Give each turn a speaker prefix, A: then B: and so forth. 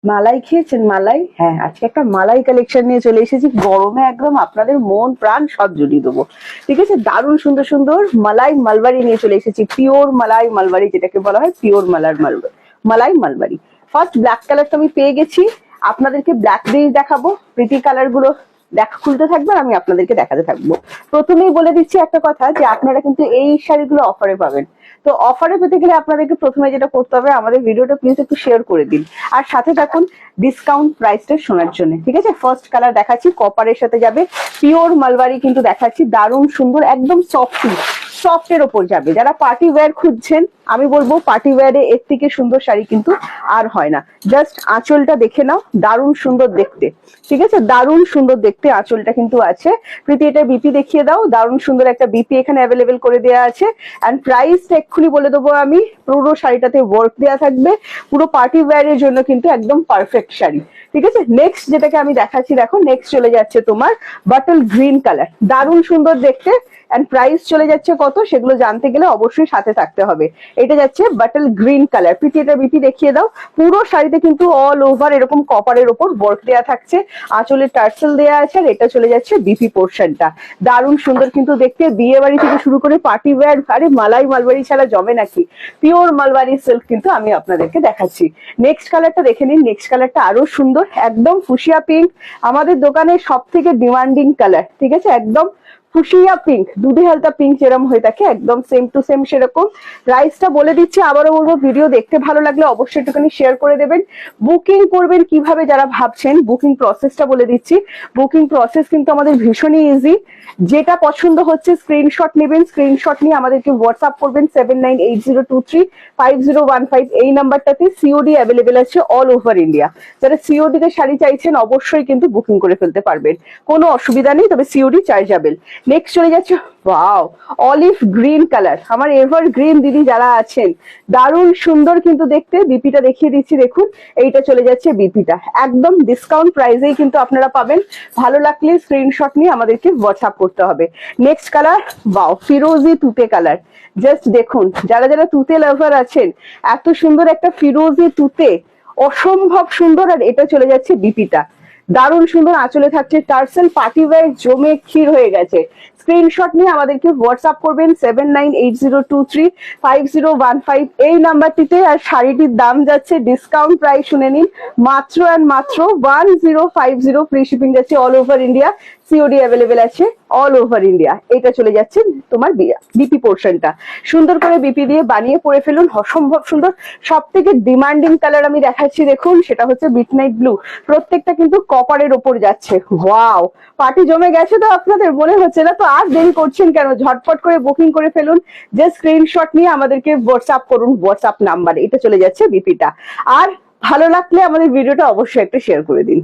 A: মালাই খেয়েছেন? মালাই, হ্যাঁ আজকে একটা মালাই কালেকশন নিয়ে চলে এসেছি। গরমে একদম আপনাদের মন প্রাণ সব জুড়িয়ে দেবো। ঠিক আছে, দারুণ সুন্দর সুন্দর মালাই মালবারি নিয়ে চলে এসেছি। পিওর মালাই মালবারি, যেটাকে বলা হয় পিওর মালাই মালবারি। ফার্স্ট ব্ল্যাক কালারটা আমি পেয়ে গেছি, আপনাদেরকে ব্ল্যাক দিয়ে দেখাবো। প্রীতি কালার গুলো খুলতে থাকবে আর আমি আপনাদেরকে দেখাতে থাকবো। প্রথমেই বলে দিচ্ছি একটা কথা, যে আপনারা কিন্তু এই শাড়িগুলো অফারে পাবেন। তো অফারে পেতে গেলে আপনাদেরকে প্রথমে যেটা করতে হবে, আমাদের ভিডিওটা প্লিজ একটু শেয়ার করে দিন আর সাথে থাকুন ডিসকাউন্ট প্রাইসটা শোনার জন্য। ঠিক আছে, ফার্স্ট কালার দেখাচ্ছি, কপারের সাথে যাবে, পিওর মালবারি কিন্তু দেখাচ্ছি, দারুণ সুন্দর, একদম সফটের ওপর যাবে। যারা পার্টি ওয়্যার খুঁজছেন, আমি বলবো পার্টি ওয়্যারে এর থেকে সুন্দর শাড়ি কিন্তু আর হয় না। জাস্ট আঁচলটা দেখে নাও, দারুণ সুন্দর দেখতে। ঠিক আছে, দারুণ সুন্দর দেখতে আঁচলটা কিন্তু আছে। প্রীতি এটা বিপি দেখিয়ে দাও, দারুণ সুন্দর একটা বিপি এখানে অ্যাভেলেবেল করে দেওয়া আছে। অ্যান্ড প্রাইসটা এক্ষুনি বলে দেবো আমি। পুরো শাড়িটাতে ওয়ার্ক দেওয়া থাকবে, পুরো পার্টি ওয়্যারের জন্য কিন্তু একদম পারফেক্ট শাড়ি। ঠিক আছে, নেক্সট যেটাকে আমি দেখাচ্ছি, দেখো নেক্সট চলে যাচ্ছে তোমার বাটল গ্রিন কালার, দারুণ সুন্দর দেখতে। এন্ড প্রাইস চলে যাচ্ছে কত, সেগুলো জানতে গেলে অবশ্যই সাথে থাকতে হবে। এটা যাচ্ছে বাটল গ্রিন কালার। প্রীতি এটা বিপি দেখিয়ে দাও। পুরো শাড়িতে কিন্তু অল ওভার এরকম কপারের ওপর ওয়ার্ক দেওয়া থাকছে, আঁচলে টার্সেল দেওয়া আছে। আর এটা চলে যাচ্ছে বিপি পোর্শনটা, দারুণ সুন্দর কিন্তু দেখতে। বিয়ে বাড়ি থেকে শুরু করে পার্টি ওয়্যার, আরে মালাই মালবারি ছাড়া জমে নাকি। পিওর মালবারি সিল্ক কিন্তু আমি আপনাদেরকে দেখাচ্ছি। নেক্সট কালারটা দেখে নিন, নেক্সট কালারটা আরো সুন্দর, একদম ফুসিয়া পিঙ্ক, আমাদের দোকানের সব থেকে ডিমান্ডিং কালার। ঠিক আছে, একদম ফুসিয়া পিঙ্ক, দুধে হালকা পিঙ্ক যেরকম হয়ে থাকে, একদম সেম টু সেম সেরকম। প্রাইসটা বলে দিচ্ছি, আবারও বলবো ভিডিও দেখতে ভালো লাগলে অবশ্যই একটুখানি শেয়ার করে দেবেন। বুকিং করবেন কিভাবে যারা ভাবছেন, বুকিং প্রসেসটা বলে দিচ্ছি। বুকিং প্রসেস কিন্তু আমাদের ভীষণই ইজি। যেটা পছন্দ হচ্ছে স্ক্রিনশট নেবেন, স্ক্রিনশট নিয়ে আমাদেরকে হোয়াটসঅ্যাপ করবেন 7980235015 এই নাম্বারটাতে। সিওডি অ্যাভেলেবেল আছে অল ওভার ইন্ডিয়া। যারা সিওডি তে শাড়ি চাইছেন অবশ্যই কিন্তু বুকিং করে ফেলতে পারবেন, কোনো অসুবিধা নেই, তবে সিওডি চার্জেবল। নেক্সট চলে যাচ্ছে, ওয়াও অলিভ গ্রিন কালার, আমার এভার গ্রিন দিদি যারা আছেন, দারুণ সুন্দর কিন্তু দেখতে। বিপিটা দেখিয়ে দিচ্ছি, দেখুন এইটা চলে যাচ্ছে বিপিটা, একদম ডিসকাউন্ট প্রাইসেই কিন্তু আপনারা পাবেন। ভালো লাগলে স্ক্রিনশট নিয়ে আমাদেরকে হোয়াটসঅ্যাপ করতে হবে। নেক্সট কালার, ওয়াও ফিরোজি তুতে কালার, জাস্ট দেখুন, যারা যারা তুতে লাভার আছেন, এত সুন্দর একটা ফিরোজি তুতে, অসম্ভব সুন্দর। আর এটা চলে যাচ্ছে বিপিটা, দারুণ সুন্দর, আঁচলে থাকছে টার্সেল, পার্টি ওয়্যার জমে ক্ষীর হয়ে গেছে। স্ক্রিনশট নিয়ে আমাদেরকে হোয়াটসঅ্যাপ করবেন 7980235015 এই নাম্বারটিতে। আর শাড়িটির দাম যাচ্ছে, ডিসকাউন্ট প্রাইস শুনে নিন, মাত্র অ্যান্ড মাত্র 1050, ফ্রি শিপিং যাচ্ছে all over India. COD available আছে অল ওভার ইন্ডিয়া। এটা চলে যাচ্ছে তোমার বিপি পোর্শনটা, সুন্দর করে বিপি দিয়ে বানিয়ে পরে ফেলুন, অসম্ভব সুন্দর। সব থেকে ডিমান্ডিং কালার আমি দেখাচ্ছি, দেখুন সেটা হচ্ছে মিডনাইট ব্লু। প্রত্যেকটা কিন্তু কপারের ওপর যাচ্ছে। ওয়াও, পার্টি জমে গেছে তো আপনাদের, মনে হচ্ছে না তো? আর দেরি করছেন কেন, ঝটপট করে বুকিং করে ফেলুন। যে স্ক্রিনশট নিয়ে আমাদেরকে হোয়াটসঅ্যাপ করুন হোয়াটসঅ্যাপ নাম্বারে। এটা চলে যাচ্ছে বিপিটা। আর ভালো লাগলে আমাদের ভিডিওটা অবশ্যই একটা শেয়ার করে দিন।